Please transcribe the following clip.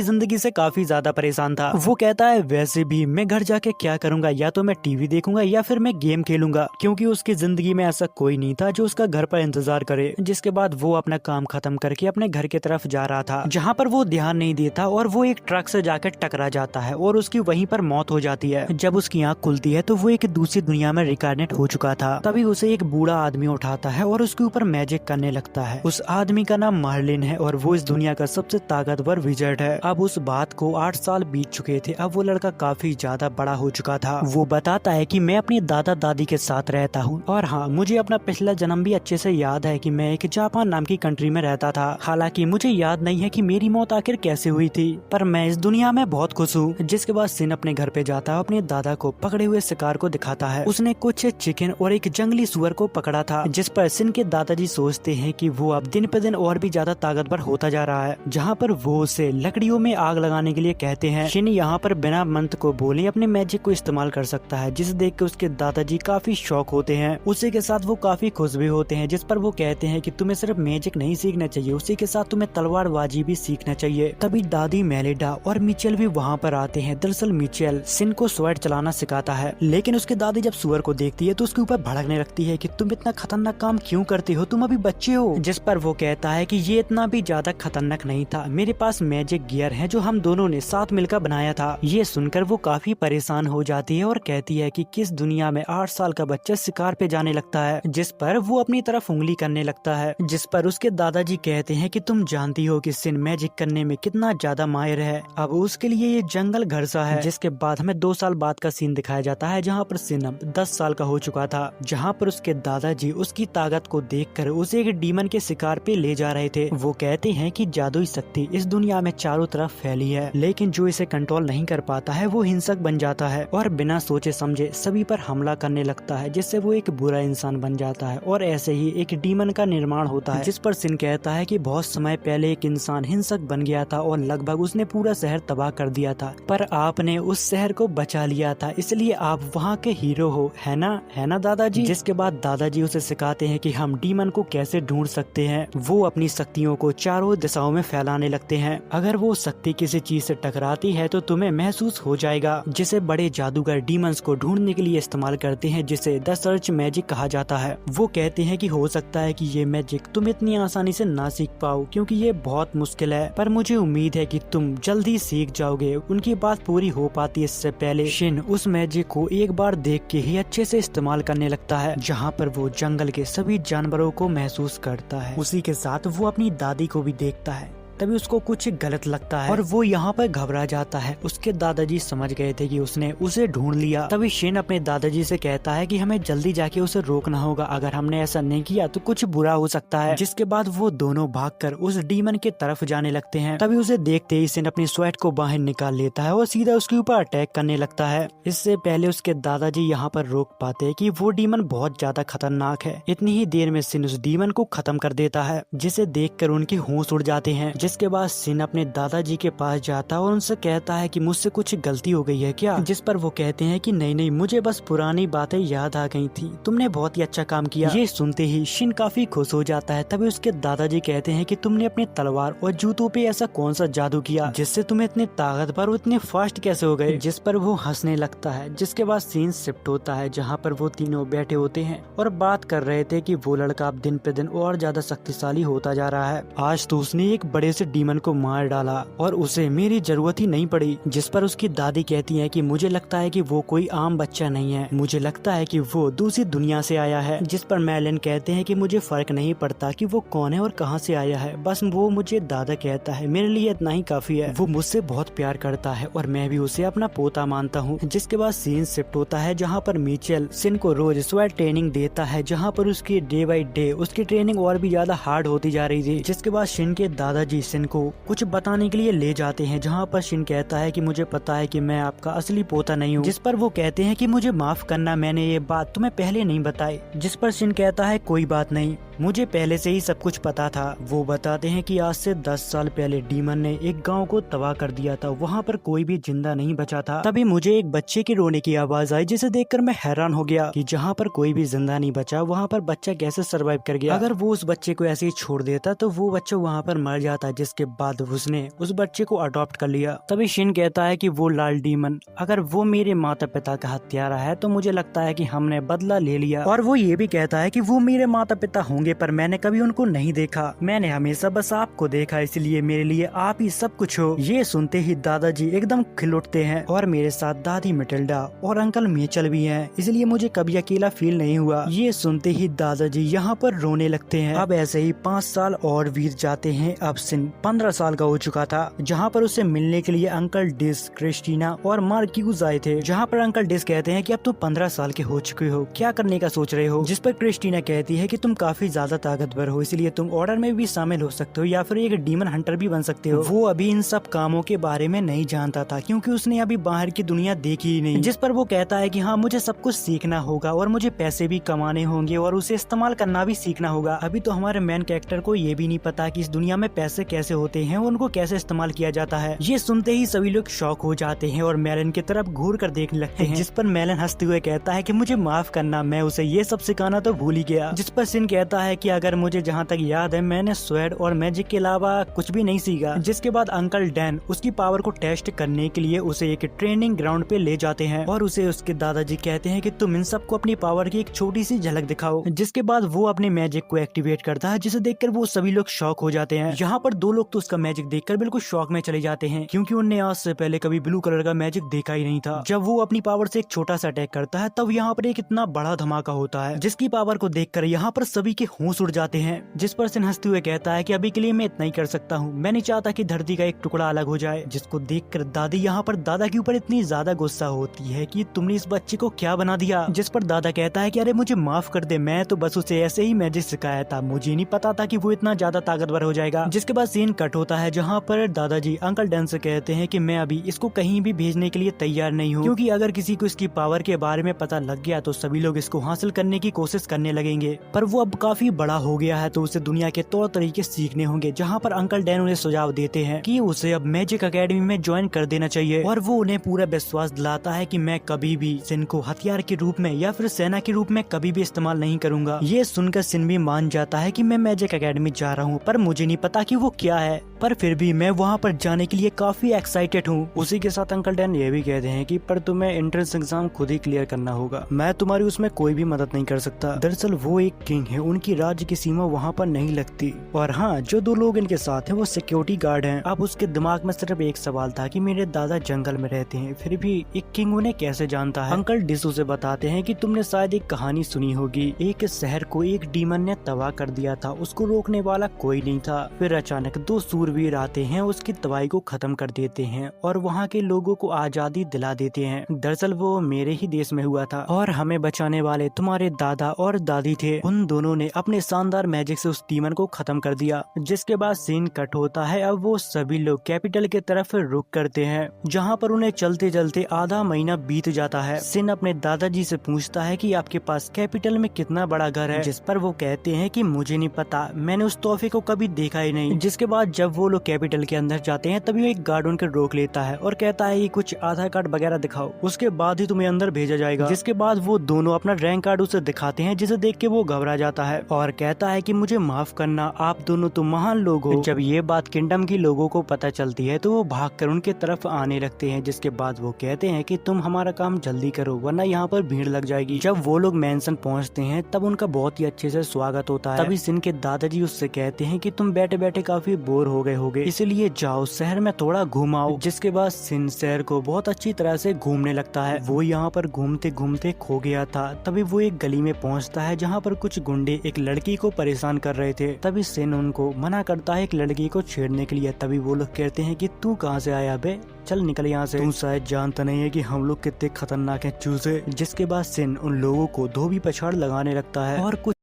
जिंदगी से काफी ज्यादा परेशान था। वो कहता है वैसे भी मैं घर जाके क्या करूंगा, या तो मैं टीवी देखूंगा या फिर मैं गेम खेलूंगा, क्योंकि उसकी जिंदगी में ऐसा कोई नहीं था जो उसका घर पर इंतजार करे। जिसके बाद वो अपना काम खत्म करके अपने घर की तरफ जा रहा था, जहाँ पर वो ध्यान नहीं देता और वो एक ट्रक से जाकर टकरा जाता है और उसकी वहीं पर मौत हो जाती है। जब उसकी आंख खुलती है तो वो एक दूसरी दुनिया में रिकार्नेट हो चुका था। तभी उसे एक बूढ़ा आदमी उठाता है और उसके ऊपर मैजिक करने लगता है। उस आदमी का नाम मार्लिन है और वो इस दुनिया का सबसे ताकतवर विज़र्ड है। अब उस बात को 8 साल बीत चुके थे। अब वो लड़का काफी ज्यादा बड़ा हो चुका था। वो बताता है कि मैं अपनी दादा दादी के साथ रहता हूँ और हाँ, मुझे अपना पिछला जन्म भी अच्छे से याद है कि मैं एक जापान नाम की कंट्री में रहता था। हालांकि मुझे याद नहीं है कि मेरी मौत आखिर कैसे हुई थी, पर मैं इस दुनिया में बहुत खुश हूँ। जिसके बाद सिन अपने घर पे जाता है, अपने दादा को पकड़े हुए शिकार को दिखाता है। उसने कुछ चिकन और एक जंगली सुअर को पकड़ा था, जिस पर सिन के दादाजी सोचते हैं कि वो अब दिन पे दिन और भी ज्यादा ताकतवर होता जा रहा है। जहाँ पर वो उसे लकड़ियों में आग लगाने के लिए कहते हैं। शिन यहाँ पर बिना मंत्र को बोले अपने मैजिक को इस्तेमाल कर सकता है, जिसे देख के उसके दादाजी काफी शौक होते हैं। उसी के साथ वो काफी खुश भी होते हैं, जिस पर वो कहते हैं कि तुम्हें सिर्फ मैजिक नहीं सीखना चाहिए, उसी के साथ तुम्हें तलवारबाजी भी सीखना चाहिए। तभी दादी मेलिडा और मिचेल भी वहाँ पर आते हैं। दरअसल मिचेल सिन को स्वॉर्ड चलाना सिखाता है, लेकिन उसकी दादी जब सुअर को देखती है तो उसके ऊपर भड़कने लगती है कि तुम इतना खतरनाक काम क्यों करते हो, तुम अभी बच्चे हो। जिस पर वो कहता है कि ये इतना भी ज्यादा खतरनाक नहीं था, मेरे पास मैजिक गियर है जो हम दोनों ने साथ मिलकर बनाया था। ये सुनकर वो काफी परेशान हो जाती है और कहती है कि किस दुनिया में 8 साल का बच्चा शिकार पे जाने लगता है। जिस पर वो अपनी तरफ उंगली करने लगता है, जिस पर उसके दादाजी कहते हैं कि तुम जानती हो कि सिन मैजिक करने में कितना ज्यादा माहिर है, अब उसके लिए ये जंगल घर सा है। जिसके बाद हमें 2 साल बाद का सीन दिखाया जाता है, जहाँ पर सिन अब 10 साल का हो चुका था, जहाँ पर उसके दादाजी उसकी ताकत को देखकर उसे एक डीमन के शिकार पे ले जा रहे थे। वो कहते हैं कि जादुई शक्ति इस दुनिया में चारों तरफ फैली है, लेकिन जो इसे कंट्रोल नहीं कर पाता है वो हिंसक बन जाता है और बिना सोचे समझे सभी पर हमला करने लगता है, जिससे वो एक बुरा इंसान बन जाता है और ऐसे ही एक डीमन का निर्माण होता है। जिस पर सिन कहता है कि बहुत समय पहले एक इंसान हिंसक बन गया था और लगभग उसने पूरा शहर तबाह कर दिया था, पर आपने उस शहर को बचा लिया था, इसलिए आप वहाँ के हीरो हो, है ना दादाजी। जिसके बाद दादाजी उसे सिखाते हैं कि हम डीमन को कैसे ढूंढ सकते हैं। वो अपनी शक्तियों को चारों दिशाओं में फैलाने लगते हैं। अगर वो शक्ति किसी चीज से टकराती है तो तुम्हें महसूस हो जाएगा, जिसे बड़े जादूगर डीमंस को ढूंढने के लिए इस्तेमाल करते हैं, जिसे द सर्च मैजिक कहा जाता है। वो कहते हैं कि हो सकता है कि ये मैजिक तुम इतनी आसानी से ना सीख पाओ, क्योंकि ये बहुत मुश्किल है, पर मुझे उम्मीद है कि तुम जल्दी सीख जाओगे। उनकी बात पूरी हो पाती है इससे पहले शिन उस मैजिक को एक बार देख के ही अच्छे से इस्तेमाल करने लगता है, जहाँ पर वो जंगल के सभी जानवरों को महसूस करता है। उसी के साथ वो अपनी दादी को भी देखता है। तभी उसको कुछ गलत लगता है और वो यहाँ पर घबरा जाता है। उसके दादाजी समझ गए थे कि उसने उसे ढूंढ लिया। तभी शेन अपने दादाजी से कहता है कि हमें जल्दी जाके उसे रोकना होगा, अगर हमने ऐसा नहीं किया तो कुछ बुरा हो सकता है। जिसके बाद वो दोनों भागकर उस डीमन के तरफ जाने लगते हैं। तभी उसे देखते ही शेन अपनी स्वॉर्ड को बाहर निकाल लेता है और सीधा उसके ऊपर अटैक करने लगता है। इससे पहले उसके दादाजी यहाँ पर रोक पाते हैं कि वो डीमन बहुत ज्यादा खतरनाक है। इतनी ही देर में शेन उस डीमन को खत्म कर देता है, जिसे देखकर उनके होश उड़ जाते हैं। जिसके बाद सिन अपने दादाजी के पास जाता है और उनसे कहता है कि मुझसे कुछ गलती हो गई है क्या। जिस पर वो कहते हैं कि नहीं, मुझे बस पुरानी बातें याद आ गई थी, तुमने बहुत ही अच्छा काम किया। ये सुनते ही शिन काफी खुश हो जाता है। तभी उसके दादाजी कहते हैं कि तुमने अपने तलवार और जूतों पे ऐसा कौन सा जादू किया जिससे तुम्हें इतने ताकतवर और इतने फास्ट कैसे हो गए। जिस पर वो हंसने लगता है। जिसके बाद सीन शिफ्ट होता है, जहाँ पर वो तीनों बैठे होते हैं और बात कर रहे थे कि वो लड़का अब दिन पे दिन और ज्यादा शक्तिशाली होता जा रहा है। आज तो उसने एक बड़े से डीमन को मार डाला और उसे मेरी जरूरत ही नहीं पड़ी। जिस पर उसकी दादी कहती है कि मुझे लगता है कि वो कोई आम बच्चा नहीं है, मुझे लगता है कि वो दूसरी दुनिया से आया है। जिस पर मैलन कहते हैं कि मुझे फर्क नहीं पड़ता कि वो कौन है और कहां से आया है, बस वो मुझे दादा कहता है, मेरे लिए इतना ही काफी है। वो मुझसे बहुत प्यार करता है और मैं भी उसे अपना पोता मानता हूँ। जिसके बाद सीन शिफ्ट होता है, जहाँ पर मिचेल सिन को रोज स्वॉर्ड ट्रेनिंग देता है, जहाँ पर उसकी डे बाई डे उसकी ट्रेनिंग और भी ज्यादा हार्ड होती जा रही थी। जिसके बाद शिन के दादाजी सिन को कुछ बताने के लिए ले जाते हैं, जहाँ पर शिन कहता है कि मुझे पता है कि मैं आपका असली पोता नहीं हूँ। जिस पर वो कहते हैं कि मुझे माफ करना, मैंने ये बात तुम्हें पहले नहीं बताई। जिस पर शिन कहता है कोई बात नहीं, मुझे पहले से ही सब कुछ पता था। वो बताते हैं कि आज से 10 साल पहले डीमन ने एक गांव को तबाह कर दिया था, वहाँ पर कोई भी जिंदा नहीं बचा था। तभी मुझे एक बच्चे के रोने की आवाज आई, जिसे देखकर मैं हैरान हो गया कि जहाँ पर कोई भी जिंदा नहीं बचा वहाँ पर बच्चा कैसे सरवाइव कर गया। अगर वो उस बच्चे को ऐसे ही छोड़ देता तो वो बच्चा वहाँ पर मर जाता, जिसके बाद उसने उस बच्चे को अडॉप्ट कर लिया। तभी शिन कहता है कि वो लाल डीमन अगर वो मेरे माता पिता का हत्यारा है तो मुझे लगता है कि हमने बदला ले लिया। और वो ये भी कहता है कि वो मेरे माता पिता होंगे पर मैंने कभी उनको नहीं देखा, मैंने हमेशा बस आपको देखा, इसलिए मेरे लिए आप ही सब कुछ हो। ये सुनते ही दादाजी एकदम खिल उठते हैं और मेरे साथ दादी मेटिल्डा और अंकल मेचल भी हैं, इसलिए मुझे कभी अकेला फील नहीं हुआ। ये सुनते ही दादाजी यहाँ पर रोने लगते हैं। अब ऐसे ही 5 साल और बीत जाते हैं। अब सिन 15 साल का हो चुका था, जहाँ पर उसे मिलने के लिए अंकल डिस, क्रिस्टीना और मार्क्यूज आए थे। जहाँ पर अंकल डिस कहते हैं कि अब तुम 15 साल के हो चुके हो, क्या करने का सोच रहे हो। जिस पर क्रिस्टीना कहती है कि तुम काफी ज्यादा ताकतवर हो, इसलिए तुम ऑर्डर में भी शामिल हो सकते हो या फिर एक डीमन हंटर भी बन सकते हो। वो अभी इन सब कामों के बारे में नहीं जानता था क्योंकि उसने अभी बाहर की दुनिया देखी ही नहीं। जिस पर वो कहता है कि हाँ, मुझे सब कुछ सीखना होगा और मुझे पैसे भी कमाने होंगे और उसे इस्तेमाल करना भी सीखना होगा। अभी तो हमारे मेन कैरेक्टर को ये भी नहीं पता कि इस दुनिया में पैसे कैसे होते हैं, उनको कैसे इस्तेमाल किया जाता है। ये सुनते ही सभी लोग शॉक हो जाते हैं और मेलन की तरफ घूर कर देखने लगते हैं, जिस पर मेलन हंसते हुए कहता है कि मुझे माफ करना, मैं उसे ये सब सिखाना तो भूल ही गया। जिस पर सिन कहता है कि अगर मुझे जहाँ तक याद है मैंने स्वेड और मैजिक के अलावा कुछ भी नहीं सीखा। जिसके बाद अंकल डैन उसकी पावर को टेस्ट करने के लिए उसे एक ट्रेनिंग ग्राउंड पे ले जाते हैं और उसे उसके दादाजी कहते हैं कि तुम इन सबको अपनी पावर की एक छोटी सी झलक दिखाओ। जिसके बाद वो अपने मैजिक को एक्टिवेट करता है, जिसे देखकर वो सभी लोग शॉक हो जाते हैं। यहाँ पर 2 लोग तो उसका मैजिक देखकर बिल्कुल शॉक में चले जाते हैं क्योंकि उनने आज से पहले कभी ब्लू कलर का मैजिक देखा ही नहीं था। जब वो अपनी पावर से एक छोटा सा अटैक करता है तब यहाँ पर एक इतना बड़ा धमाका होता है, जिसकी पावर को देखकर यहाँ पर सभी के होश उड़ जाते हैं। जिस पर सिन हंसते हुए कहता है कि अभी के लिए मैं इतना ही कर सकता हूँ, मैं नहीं चाहता कि धरती का एक टुकड़ा अलग हो जाए। जिसको देखकर दादी यहाँ पर दादा के ऊपर इतनी ज्यादा गुस्सा होती है कि तुमने इस बच्चे को क्या बना दिया। जिस पर दादा कहता है कि अरे मुझे माफ कर दे, मैं तो बस उसे ऐसे ही मैजिक सिखाया था, मुझे नहीं पता था कि वो इतना ज्यादा ताकतवर हो जाएगा। जिसके बाद सीन कट होता है जहाँ पर दादाजी अंकल डैन से कहते हैं कि मैं अभी इसको कहीं भी भेजने के लिए तैयार नहीं हूँ, क्योंकि अगर किसी को इसकी पावर के बारे में पता लग गया तो सभी लोग इसको हासिल करने की कोशिश करने लगेंगे। पर वो अब काफी बड़ा हो गया है तो उसे दुनिया के तौर तरीके सीखने होंगे। जहाँ पर अंकल डैन उन्हें सुझाव देते हैं कि उसे अब मैजिक एकेडमी में ज्वाइन कर देना चाहिए और वो उन्हें पूरा विश्वास दिलाता है कि मैं कभी भी सिन को हथियार के रूप में या फिर सेना के रूप में कभी भी इस्तेमाल नहीं करूंगा। ये सुनकर सिन भी मान जाता है कि मैं मैजिक एकेडमी जा रहा हूँ, पर मुझे नहीं पता कि वो क्या है, पर फिर भी मैं वहाँ पर जाने के लिए काफी एक्साइटेड हूँ। उसी के साथ अंकल डैन ये भी कहते हैं कि पर तुम्हें एंट्रेंस एग्जाम खुद ही क्लियर करना होगा, मैं तुम्हारी उसमें कोई भी मदद नहीं कर सकता। दरअसल वो एक किंग है, उनकी राज्य की सीमा वहाँ पर नहीं लगती। और हाँ, जो 2 लोग इनके साथ हैं वो सिक्योरिटी गार्ड हैं। अब उसके दिमाग में सिर्फ एक सवाल था कि मेरे दादा जंगल में रहते हैं, फिर भी एक किंग उन्हें कैसे जानता है। अंकल डिसू से बताते हैं कि तुमने शायद एक कहानी सुनी होगी, एक शहर को एक डीमन ने तबाह कर दिया था, उसको रोकने वाला कोई नहीं था। फिर अचानक 2 सूरवीर आते हैं, उसकी तबाही को खत्म कर देते हैं और वहाँ के लोगों को आजादी दिला देते हैं। दरअसल वो मेरे ही देश में हुआ था और हमें बचाने वाले तुम्हारे दादा और दादी थे। उन दोनों ने अपने शानदार मैजिक से उस डीमन को खत्म कर दिया। जिसके बाद सीन कट होता है। अब वो सभी लोग कैपिटल की तरफ रुख करते हैं, जहाँ पर उन्हें चलते चलते आधा महीना बीत जाता है। सिन अपने दादाजी से पूछता है कि आपके पास कैपिटल में कितना बड़ा घर है, जिस पर वो कहते हैं कि मुझे नहीं पता, मैंने उस तोहफे को कभी देखा ही नहीं। जिसके बाद जब वो लोग कैपिटल के अंदर जाते हैं तभी एक गार्ड उनके रोक लेता है और कहता है कि कुछ आधार कार्ड वगैरह दिखाओ, उसके बाद ही तुम्हें अंदर भेजा जाएगा। जिसके बाद वो दोनों अपना रैंक कार्ड उसे दिखाते हैं, जिसे देख के वो घबरा जाता है और कहता है कि मुझे माफ करना, आप दोनों तो महान लोग हो। जब ये बात किंगडम की लोगों को पता चलती है तो वो भागकर उनके तरफ आने लगते हैं। जिसके बाद वो कहते हैं कि तुम हमारा काम जल्दी करो वरना यहाँ पर भीड़ लग जाएगी। जब वो लोग मैंसन पहुँचते हैं तब उनका बहुत ही अच्छे से स्वागत होता है। तभी सिन के दादाजी उससे कहते हैं कि तुम बैठे बैठे काफी बोर हो गए होगे, इसलिए जाओ शहर में थोड़ा घुमाओ। जिसके बाद सिन शहर को बहुत अच्छी तरह से घूमने लगता है। वो यहाँ पर घूमते घूमते खो गया था। तभी वो एक गली में पहुँचता है जहाँ पर कुछ गुंडे एक लड़की को परेशान कर रहे थे। तभी सिन उनको मना करता है एक लड़की को छेड़ने के लिए। तभी वो लोग कहते हैं कि तू कहाँ से आया बे, चल निकल यहाँ से, तू शायद जानता नहीं है कि हम लोग कितने खतरनाक हैं चूजे। जिसके बाद सिन उन लोगों को धोबी पछाड़ लगाने लगता है और कुछ